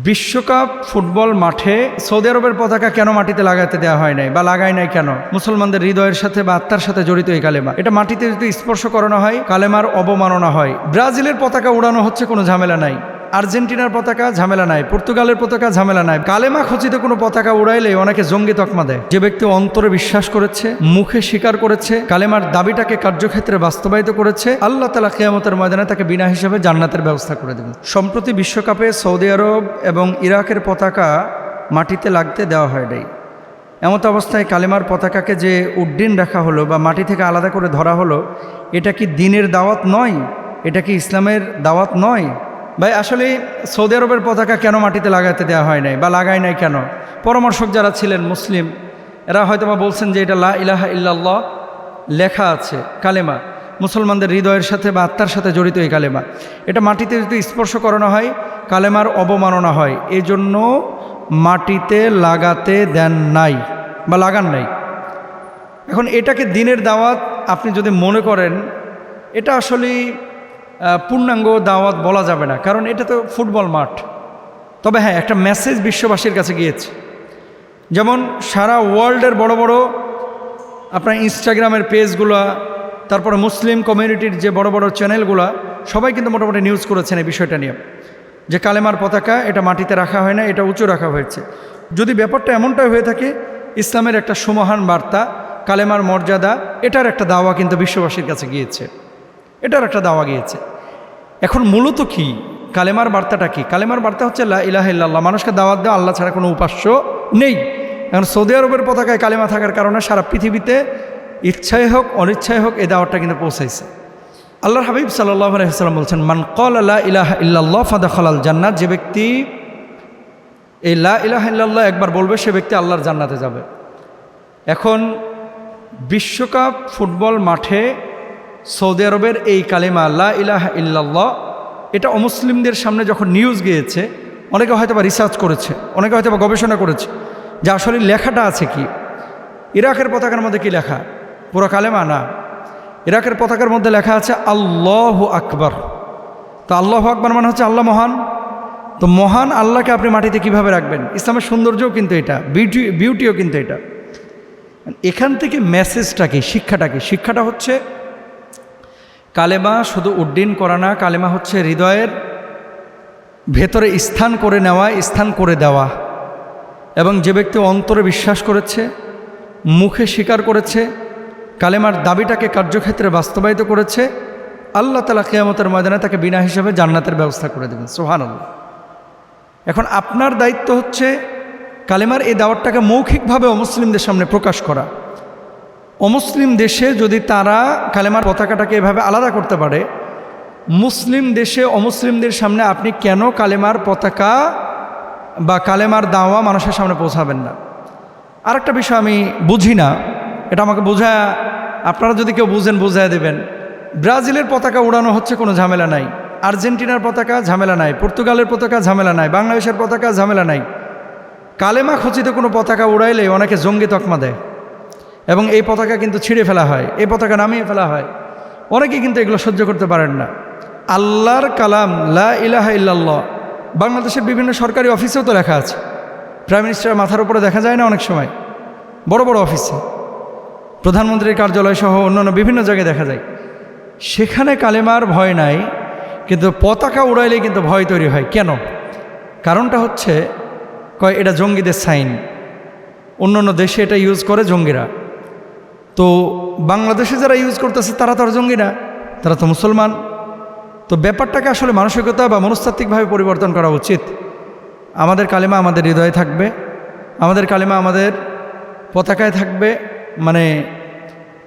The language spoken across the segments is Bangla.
বিশ্বকাপ ফুটবল মাঠে সৌদি আরবের পতাকা কেন মাটিতে লাগাতে দেওয়া হয় নাই বা লাগায় নাই কেন? মুসলমানদের হৃদয়ের সাথে বা আত্মার সাথে জড়িত এই কালেমা, এটা মাটিতে যদি স্পর্শ করানো হয় কালেমার অবমাননা হয়। ব্রাজিলের পতাকা উড়ানো হচ্ছে, কোনো ঝামেলা নাই। আর্জেন্টিনার পতাকা ঝামেলা নাই, পর্তুগালের পতাকা ঝামেলা নাই। কালেমা খচিত কোনো পতাকা উড়াইলে অনেকে জঙ্গি তকমা দেয়। যে ব্যক্তি অন্তরে বিশ্বাস করেছে, মুখে স্বীকার করেছে, কালেমার দাবিটাকে কার্যক্ষেত্রে বাস্তবায়িত করেছে, আল্লাহ তাআলা কিয়ামতের ময়দানে তাকে বিনা হিসাবে জান্নাতের ব্যবস্থা করে দেবেন। সম্প্রতি বিশ্বকাপে সৌদি আরব এবং ইরাকের পতাকা মাটিতে লাগতে দেওয়া হয় নাই। এমত অবস্থায় কালেমার পতাকাকে যে উড্ডীন রাখা হলো বা মাটি থেকে আলাদা করে ধরা হলো, এটা কি দ্বীনের দাওয়াত নয়? এটা কি ইসলামের দাওয়াত নয়? ভাই, আসলে সৌদি আরবের পতাকা কেন মাটিতে লাগাতে দেওয়া হয় নাই বা লাগায় নাই কেন? পরামর্শক যারা ছিলেন মুসলিম, এরা হয়তো বা বলছেন যে এটা লা ইলাহা ইল্লাল্লাহ লেখা আছে, কালেমা, মুসলমানদের হৃদয়ের সাথে বা আত্মার সাথে জড়িত এই কালেমা, এটা মাটিতে যদি স্পর্শ করানো হয় কালেমার অবমাননা হয়, এই জন্য মাটিতে লাগাতে দেন নাই বা লাগান নাই। এখন এটাকে দ্বীনের দাওয়াত আপনি যদি মনে করেন, এটা আসলেই পূর্ণাঙ্গ দাওয়াত বলা যাবে না, কারণ এটা তো ফুটবল মাঠ। তবে হ্যাঁ, একটা মেসেজ বিশ্ববাসীর কাছে গিয়েছে। যেমন সারা ওয়ার্ল্ডের বড় বড় আপনার ইনস্টাগ্রামের পেজগুলো, তারপরে মুসলিম কমিউনিটির যে বড় বড় চ্যানেলগুলো, সবাই কিন্তু মোটামুটি নিউজ করেছেন এই বিষয়টা নিয়ে, যে কালেমার পতাকা এটা মাটিতে রাখা হয় না, এটা উঁচু রাখা হয়েছে। যদি ব্যাপারটা এমনটাই হয়ে থাকে, ইসলামের একটা সুমহান বার্তা, কালেমার মর্যাদা, এটার একটা দাওয়া কিন্তু বিশ্ববাসীর কাছে গিয়েছে, এটার একটা দাওয়া গিয়েছে। এখন মূলত কি কালেমার বার্তাটা কি? কালেমার বার্তা হচ্ছে লা ইলাহা ইল্লাল্লাহ, মানুষকে দাওয়াত দেওয়া আল্লাহ ছাড়া কোনো উপাস্য নেই। এখন সৌদি আরবের পতাকায় কালেমা থাকার কারণে সারা পৃথিবীতে ইচ্ছাই হোক অনিচ্ছাই হোক এই দাওয়াতটা কিন্তু পৌঁছাইছে। আল্লাহর হাবিব সাল্লাল্লাহু আলাইহি ওয়াসাল্লাম বলছেন, মান ক্বালা লা ইলাহা ইল্লাল্লাহ ফাদাখালাল জান্নাত, যে ব্যক্তি এই লা ইলাহা ইল্লাল্লাহ একবার বলবে সে ব্যক্তি আল্লাহর জান্নাতে যাবে। এখন বিশ্বকাপ ফুটবল মাঠে সৌদি আরবের এই কালেমা লা ইলাহা ইল্লাল্লাহ, এটা অমুসলিমদের সামনে যখন নিউজ গিয়েছে, অনেকে হয়তো বা রিসার্চ করেছে, অনেকে হয়তো বা গবেষণা করেছে যে আসলে লেখাটা আছে কি। ইরাকের পতাকার মধ্যে কি লেখা? পুরো কালেমা না, ইরাকের পতাকার মধ্যে লেখা আছে আল্লাহু আকবার। তো আল্লাহু আকবার মানে হচ্ছে আল্লাহ মহান। তো মহান আল্লাহকে আপনি মাটিতে কিভাবে রাখবেন? ইসলামের সৌন্দর্যও কিন্তু এটা, বিউটিও কিন্তু এটা। এখান থেকে মেসেজটা কি, শিক্ষাটা কি? শিক্ষাটা হচ্ছে কালেমা শুধু উড্ডীন করা না, কালেমা হচ্ছে হৃদয়ের ভেতরে স্থান করে নেওয়া, স্থান করে দেওয়া। এবং যে ব্যক্তি অন্তরে বিশ্বাস করেছে, মুখে স্বীকার করেছে, কালেমার দাবিটাকে কার্যক্ষেত্রে বাস্তবায়িত করেছে, আল্লাহ তাআলা কিয়ামতের ময়দানে তাকে বিনা হিসাবে জান্নাতের ব্যবস্থা করে দেবেন। সুবহানাল্লাহ। এখন আপনার দায়িত্ব হচ্ছে কালেমার এই দাওয়াতটাকে মৌখিকভাবে অমুসলিমদের সামনে প্রকাশ করা। অমুসলিম দেশে যদি তারা কালেমার পতাকাটাকে এভাবে আলাদা করতে পারে, মুসলিম দেশে অমুসলিমদের সামনে আপনি কেন কালেমার পতাকা বা কালেমার দাওয়া মানুষের সামনে পৌঁছাবেন না? আরেকটা বিষয় আমি বুঝি না, এটা আমাকে বোঝায়, আপনারা যদি কেউ বুঝেন বোঝায় দেবেন। ব্রাজিলের পতাকা উড়ানো হচ্ছে, কোনো ঝামেলা নাই। আর্জেন্টিনার পতাকা ঝামেলা নাই, পর্তুগালের পতাকা ঝামেলা নাই, বাংলাদেশের পতাকা ঝামেলা নাই। কালেমা খচিত কোনো পতাকা উড়াইলে অনেকে জঙ্গি তকমা দেয় এবং এই পতাকা কিন্তু ছিঁড়ে ফেলা হয়, এই পতাকা নামিয়ে ফেলা হয়। অনেকে কিন্তু এগুলো সহ্য করতে পারেন না। আল্লাহর কালাম লা ইলাহা ইল্লাল্লাহ বাংলাদেশের বিভিন্ন সরকারি অফিসেও তো লেখা আছে। প্রাইম মিনিস্টারের মাথার উপরে দেখা যায় না অনেক সময়, বড় বড় অফিসে, প্রধানমন্ত্রীর কার্যালয় সহ অন্যান্য বিভিন্ন জায়গায় দেখা যায়। সেখানে কালেমার ভয় নাই, কিন্তু পতাকা উড়াইলে কিন্তু ভয় তৈরি হয়। কেন? কারণটা হচ্ছে এটা জঙ্গিদের সাইন। অন্যান্য দেশে এটা ইউজ করে জঙ্গিরা, তো বাংলাদেশে যারা ইউজ করতেছে তারা তো আর জঙ্গি না, তারা তো মুসলমান। তো ব্যাপারটাকে আসলে মানসিকতা বা মনস্তাত্ত্বিকভাবে পরিবর্তন করা উচিত। আমাদের কালেমা আমাদের হৃদয়ে থাকবে, আমাদের কালেমা আমাদের পতাকায় থাকবে, মানে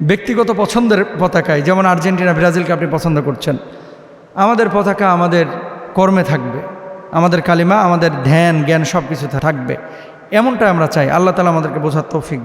ব্যক্তিগত পছন্দের পতাকায়। যেমন আর্জেন্টিনা ব্রাজিলকে আপনি পছন্দ করছেন, আমাদের পতাকা আমাদের কর্মে থাকবে, আমাদের কালেমা আমাদের ধ্যান জ্ঞান সব কিছু থাকবে, এমনটা আমরা চাই। আল্লাহ তাআলা আমাদেরকে বোঝার তৌফিক